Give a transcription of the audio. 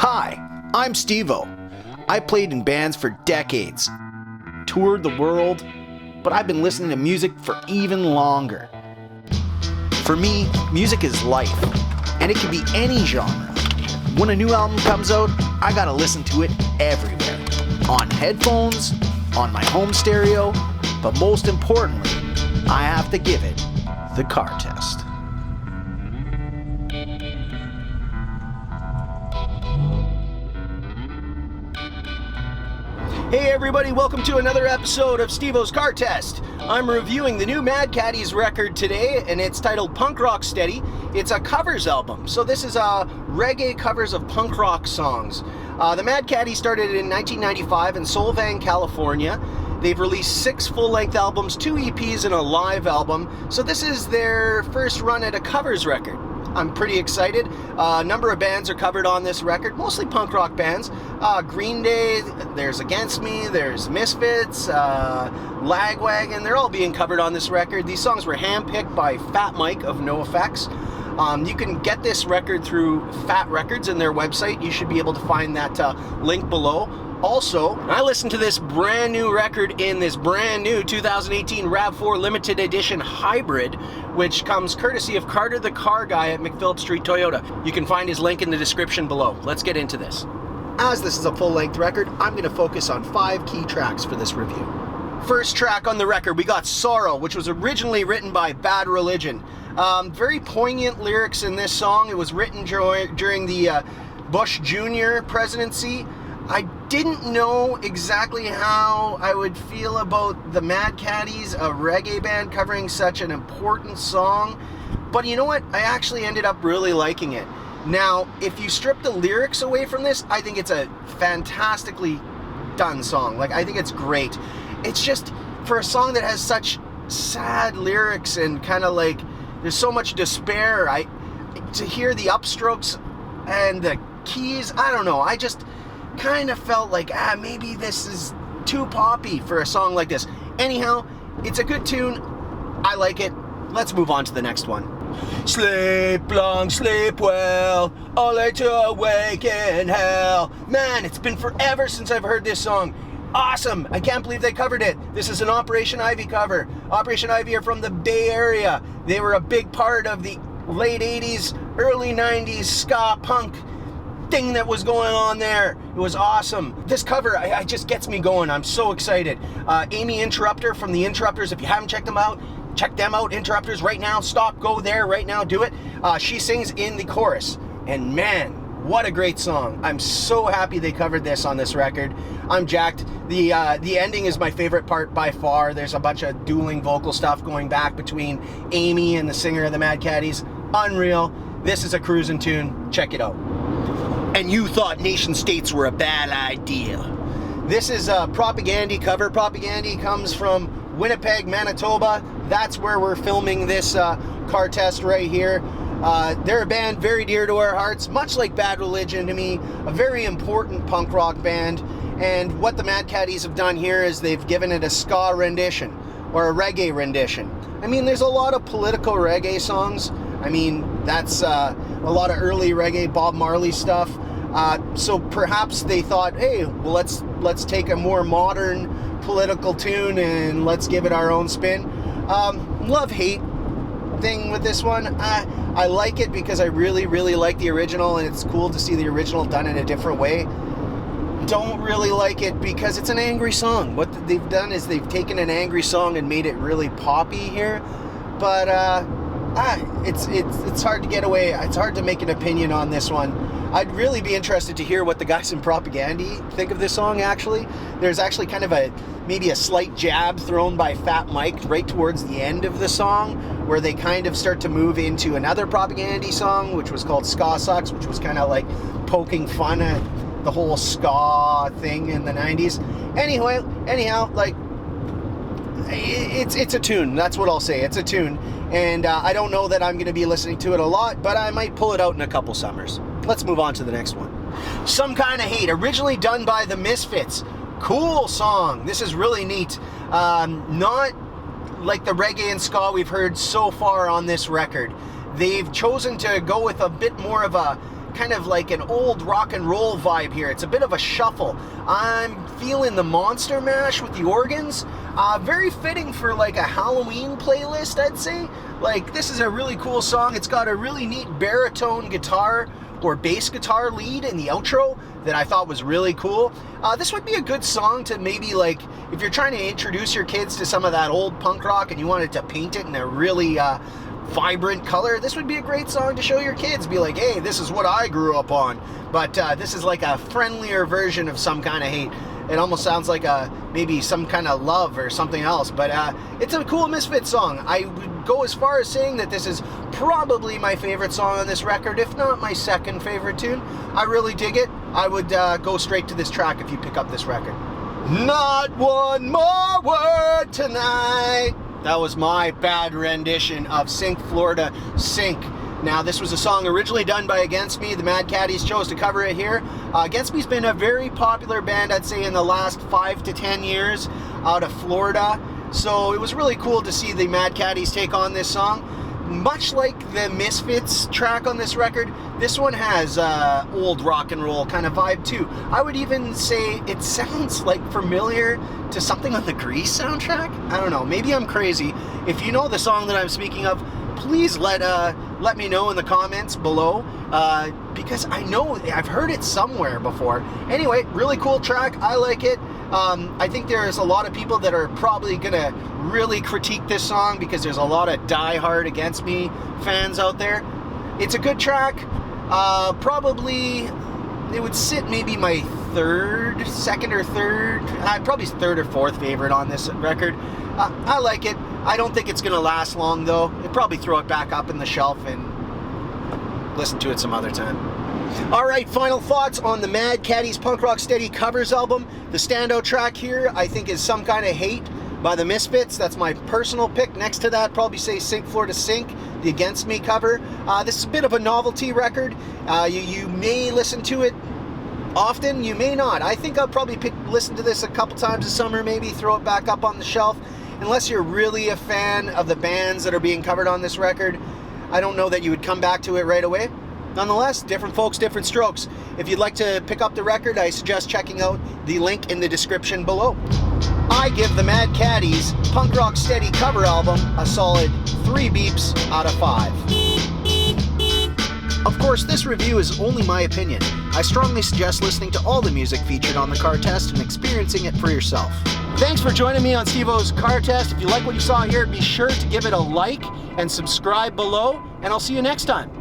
Hi, I'm Stevo. I played in bands for decades, toured the world, but I've been listening to music for even longer. For me, music is life, and it can be any genre. When a new album comes out, I gotta listen to it everywhere. On headphones, on my home stereo, but most importantly, I have to give it the car test. Hey everybody, welcome to another episode of Stevo's Car Test. I'm reviewing the new Mad Caddies record today, and it's titled Punk Rocksteady. It's a covers album, so this is reggae covers of punk rock songs. The Mad Caddies started in 1995 in Solvang, California. They've released 6 full-length albums, 2 EPs, and a live album, so this is their first run at a covers record. I'm pretty excited. A number of bands are covered on this record, mostly punk rock bands. Green Day, there's Against Me, there's Misfits, Lagwagon, they're all being covered on this record. These songs were handpicked by Fat Mike of NoFX. You can get this record through Fat Records in their website. You should be able to find that link below. Also, I listened to this brand new record in this brand new 2018 RAV4 limited edition hybrid, which comes courtesy of Carter the Car Guy at McPhillips Street Toyota. You can find his link in the description below. Let's get into this. As this is a full-length record, I'm going to focus on 5 key tracks for this review. First track on the record, we got Sorrow, which was originally written by Bad Religion. Very poignant lyrics in this song. It was written during the Bush Jr. presidency. I didn't know exactly how I would feel about the Mad Caddies, a reggae band covering such an important song, but you know what? I actually ended up really liking it. Now, if you strip the lyrics away from this, I think it's a fantastically done song. Like, I think it's great. It's just, for a song that has such sad lyrics and kind of like, there's so much despair, to hear the upstrokes and the keys, I don't know, I just kind of felt like, maybe this is too poppy for a song like this. Anyhow, it's a good tune. I like it. Let's move on to the next one. Sleep long, sleep well, only to awake in hell. Man, it's been forever since I've heard this song. Awesome. I can't believe they covered it. This is an Operation Ivy cover. Operation Ivy are from the Bay Area. They were a big part of the late 80s, early 90s ska punk thing that was going on there. It was awesome. This cover, I just gets me going. I'm so excited. Amy Interrupter from the Interrupters. If you haven't checked them out, check them out. Interrupters right now. Stop, go there right now. Do it. She sings in the chorus, and man, what a great song. I'm so happy they covered this on this record. I'm jacked. The ending is my favorite part by far. There's a bunch of dueling vocal stuff going back between Amy and the singer of the Mad Caddies. Unreal. This is a cruising tune. Check it out. And you thought nation states were a bad idea. This is a Propagandy cover. Propagandy comes from Winnipeg, Manitoba. That's where we're filming this car test right here. They're a band very dear to our hearts, much like Bad Religion to me, a very important punk rock band. And what the Mad Caddies have done here is they've given it a ska rendition, or a reggae rendition. I mean, there's a lot of political reggae songs. I mean, that's a lot of early reggae, Bob Marley stuff. So perhaps they thought, hey, well, let's take a more modern political tune and let's give it our own spin. Love-hate thing with this one. I like it because I really, really like the original, and it's cool to see the original done in a different way. Don't really like it because it's an angry song. What they've done is they've taken an angry song and made it really poppy here. But it's hard to get away. It's hard to make an opinion on this one. I'd really be interested to hear what the guys in Propagandy think of this song, actually. There's actually kind of maybe a slight jab thrown by Fat Mike right towards the end of the song, where they kind of start to move into another Propagandy song, which was called Ska Sucks, which was kind of like poking fun at the whole ska thing in the 90s. Anyhow, like, it's a tune. That's what I'll say. It's a tune. And I don't know that I'm going to be listening to it a lot, but I might pull it out in a couple summers. Let's move on to the next one. Some Kind of Hate, originally done by the Misfits. Cool song. This is really neat. Not like the reggae and ska we've heard so far on this record. They've chosen to go with a bit more of a kind of like an old rock and roll vibe here. It's a bit of a shuffle. I'm feeling the Monster Mash with the organs. Very fitting for like a Halloween playlist, I'd say. Like, this is a really cool song. It's got a really neat baritone guitar or bass guitar lead in the outro that I thought was really cool. This would be a good song to maybe, like, if you're trying to introduce your kids to some of that old punk rock and you wanted to paint it in a really vibrant color, this would be a great song to show your kids. Be like, hey, this is what I grew up on. But this is like a friendlier version of Some Kind of Hate. It almost sounds like maybe Some Kind of Love or something else. But it's a cool Misfits song. I would go as far as saying that this is probably my favorite song on this record, if not my second favorite tune. I really dig it. I would go straight to this track if you pick up this record. Not one more word tonight. That was my bad rendition of Sink Florida Sink. Now, this was a song originally done by Against Me. The Mad Caddies chose to cover it here. Against Me's been a very popular band, I'd say, in the last 5 to 10 years out of Florida. So it was really cool to see the Mad Caddies take on this song. Much like the Misfits track on this record, this one has old rock and roll kind of vibe too. I would even say it sounds like familiar to something on the Grease soundtrack. I don't know, maybe I'm crazy. If you know the song that I'm speaking of, please let me know in the comments below, because I know I've heard it somewhere before. Anyway, really cool track. I like it. I think there's a lot of people that are probably gonna really critique this song because there's a lot of die-hard Against Me fans out there. It's a good track. Probably it would sit maybe my second or third, probably third or fourth favorite on this record. I like it. I don't think it's gonna last long though. I'd probably throw it back up in the shelf and listen to it some other time. Alright, final thoughts on the Mad Caddies Punk Rocksteady covers album. The standout track here, I think, is Some Kind of Hate by the Misfits. That's my personal pick. Next to that, probably say Sink Florida Sink, the Against Me cover. This is a bit of a novelty record. You may listen to it often, you may not. I think I'll probably listen to this a couple times this summer, maybe throw it back up on the shelf. Unless you're really a fan of the bands that are being covered on this record, I don't know that you would come back to it right away. Nonetheless, different folks, different strokes. If you'd like to pick up the record, I suggest checking out the link in the description below. I give the Mad Caddies Punk Rocksteady cover album a solid 3 beeps out of 5. Of course, this review is only my opinion. I strongly suggest listening to all the music featured on the car test and experiencing it for yourself. Thanks for joining me on Stevo's Car Test. If you like what you saw here, be sure to give it a like and subscribe below, and I'll see you next time.